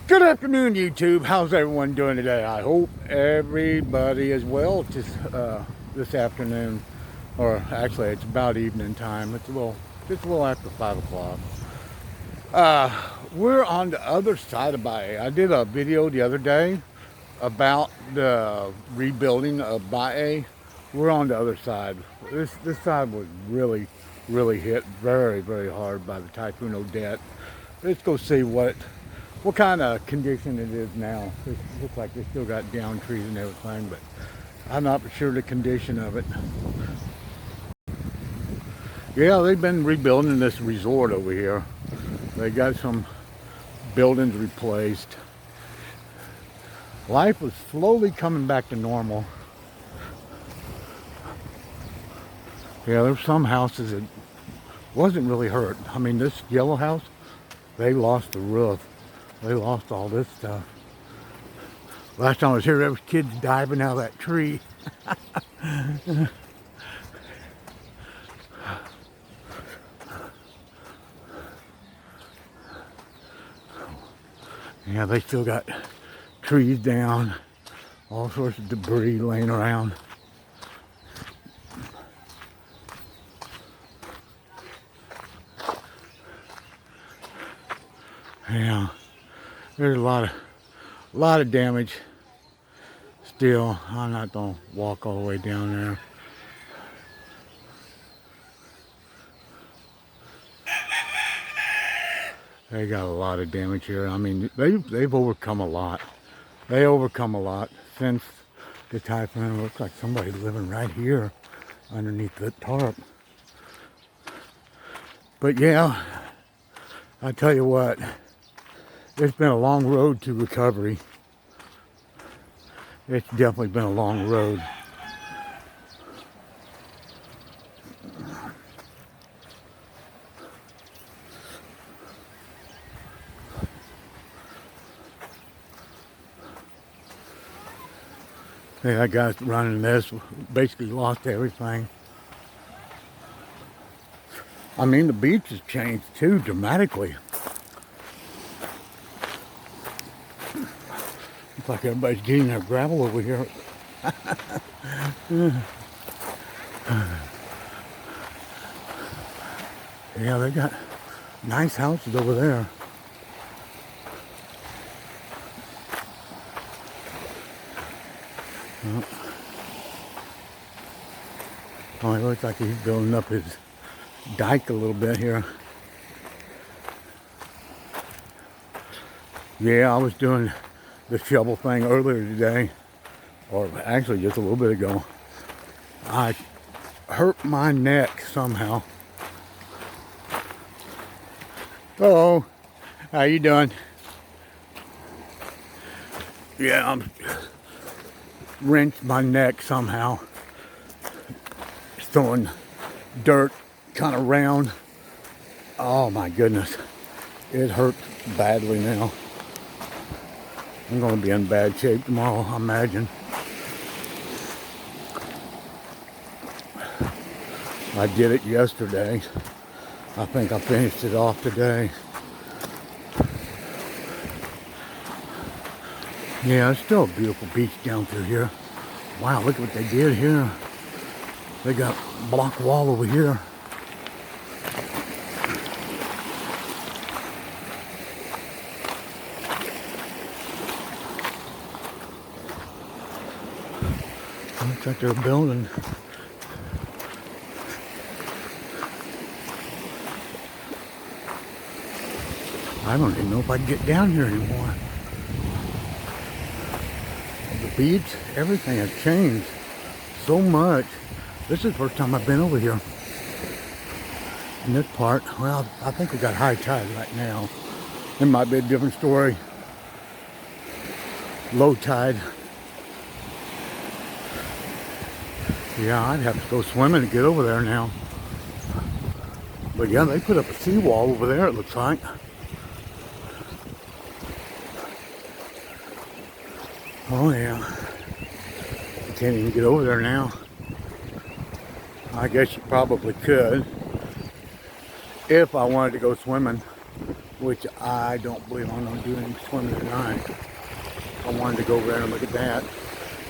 Good afternoon, YouTube. How's everyone doing today? I hope everybody is well this afternoon, or actually, it's about evening time. It's just a little after 5 o'clock. We're on the other side of Bae. I did a video the other day about the rebuilding of Bae. We're on the other side. This side was really hit very hard by the Typhoon Odette. Let's go see what kind of condition it is now. It looks like they still got down trees and everything, but I'm not sure the condition of it. Yeah, they've been rebuilding this resort over here. They got some buildings replaced. Life was slowly coming back to normal. Yeah, there's some houses that wasn't really hurt. I mean, this yellow house, they lost the roof. They lost all this stuff. Last time I was here, there was kids diving out of that tree. Yeah, they still got trees down, all sorts of debris laying around. Yeah, there's a lot of damage still. I'm not gonna walk all the way down there. They got a lot of damage here. I mean, they've overcome a lot. They overcome a lot since the typhoon. It looks like somebody's living right here underneath the tarp. But yeah, I tell you what, it's been a long road to recovery. It's definitely been a long road. Yeah, that guy's running this basically lost everything. I mean, the beach has changed too dramatically. Looks like everybody's getting their gravel over here. Yeah, they got nice houses over there. Oh, it looks like he's building up his dike a little bit here. Yeah, I was doing the shovel thing earlier today, or actually just a little bit ago. I hurt my neck somehow. Hello, how you doing? Yeah, I'm wrenched my neck somehow. Throwing dirt kind of round. Oh my goodness, it hurts badly now. I'm going to be in bad shape tomorrow, I imagine. I did it yesterday. I think I finished it off today. Yeah, it's still a beautiful beach down through here. Wow, look at what they did here. They got a block wall over here. Looks like they're building. I don't even know if I can get down here anymore. The beach, everything has changed so much. This is the first time I've been over here. In this part, well, I think we got high tide right now. It might be a different story. Low tide. Yeah, I'd have to go swimming to get over there now. But yeah, they put up a seawall over there, it looks like. Oh yeah. I can't even get over there now. I guess you probably could if I wanted to go swimming. which I don't believe I'm going to do any swimming tonight. I wanted to go over there and look at that.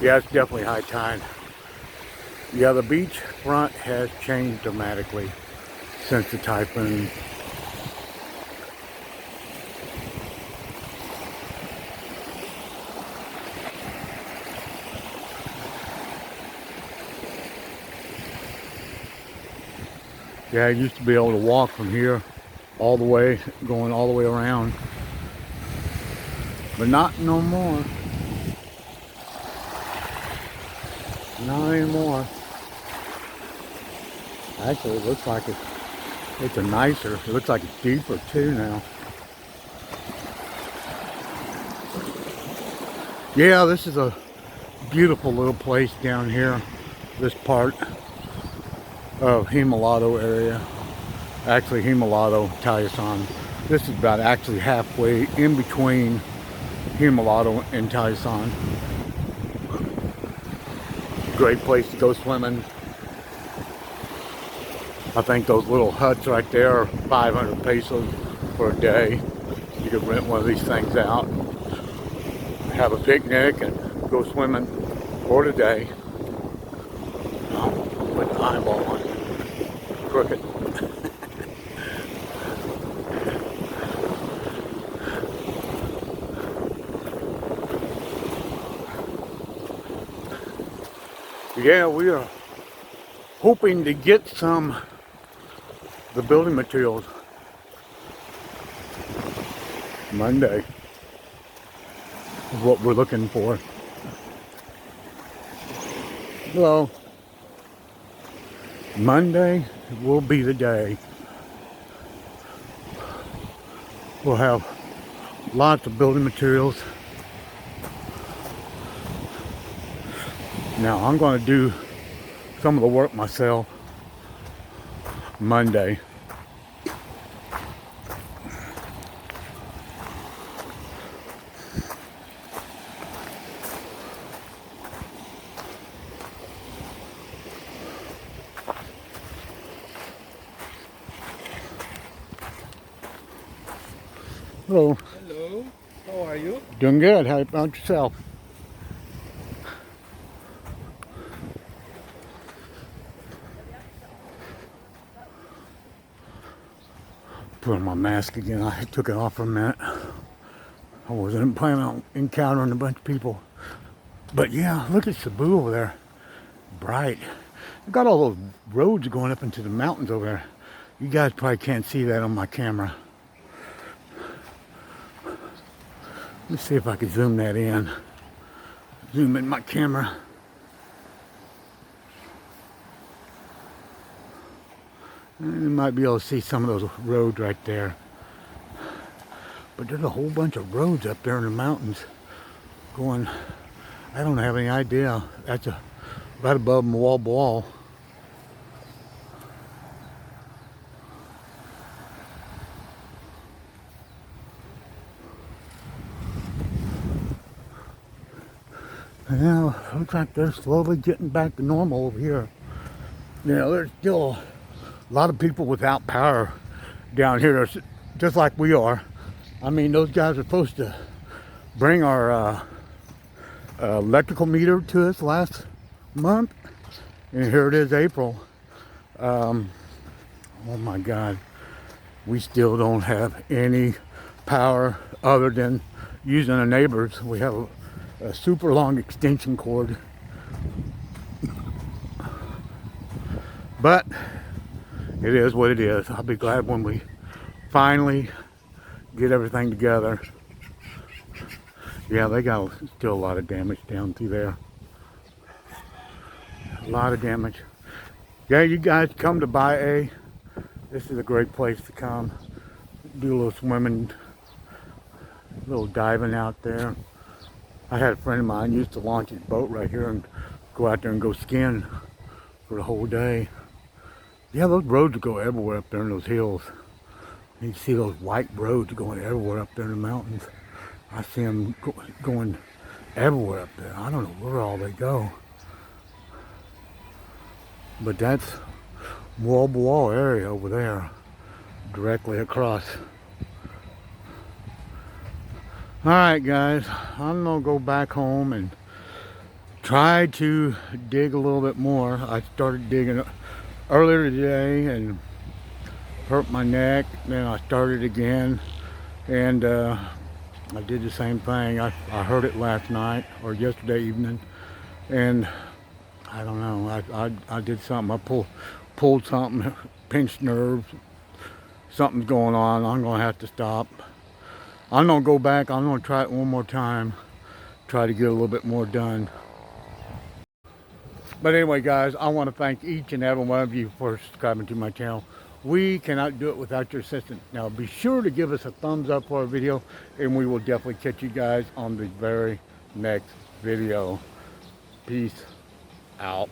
Yeah, it's definitely high tide. Yeah, the beach front has changed dramatically since the typhoon. Yeah, I used to be able to walk from here all the way, going all the way around. But not no more. Not anymore. Actually, it looks like it's a nicer. It looks like it's deeper too now. Yeah, this is a beautiful little place down here. This part of Himalato area. Actually, Himalato, Tyson. This is about actually halfway in between Himalato and Tyson. Great place to go swimming. I think those little huts right there are 500 pesos for a day. You could rent one of these things out, have a picnic, and go swimming for the day. Put the eyeball on crooked. Yeah, we are hoping to get the building materials Monday is what we're looking for. Well, Monday will be the day. We'll have lots of building materials. Now I'm going to do some of the work myself Monday. Hello. Hello. How are you? Doing good. How about yourself? Put on my mask again. I took it off for a minute. I wasn't planning on encountering a bunch of people. But yeah, look at Cebu over there. Bright. I got all those roads going up into the mountains over there. You guys probably can't see that on my camera. Let's see if I can zoom that in. Zoom in my camera. And you might be able to see some of those roads right there. But there's a whole bunch of roads up there in the mountains going, I don't have any idea. That's right above wall. Yeah, looks like they're slowly getting back to normal over here. You know, there's still a lot of people without power down here, just like we are. I mean, those guys are supposed to bring our electrical meter to us last month, and here it is, April. Oh my God, we still don't have any power other than using the neighbors. We have a super long extension cord, but it is what it is. I'll be glad when we finally get everything together. Yeah, they got still a lot of damage down through there. A lot of damage. Yeah, you guys come to Bae. This is a great place to come. Do a little swimming, a little diving out there. I had a friend of mine used to launch his boat right here and go out there and go skiing for the whole day. Yeah, those roads go everywhere up there in those hills. You see those white roads going everywhere up there in the mountains. I see them going everywhere up there. I don't know where all they go. But that's wall area over there, directly across Alright guys, I'm gonna go back home and try to dig a little bit more. I started digging earlier today and hurt my neck. Then I started again and I did the same thing. I heard it last night or yesterday evening, and I don't know. I did something. I pulled something, pinched nerves. Something's going on. I'm gonna have to stop. I'm gonna go back. I'm gonna try it one more time. Try to get a little bit more done. But anyway, guys, I want to thank each and every one of you for subscribing to my channel. We cannot do it without your assistance. Now, be sure to give us a thumbs up for our video, and we will definitely catch you guys on the very next video. Peace out.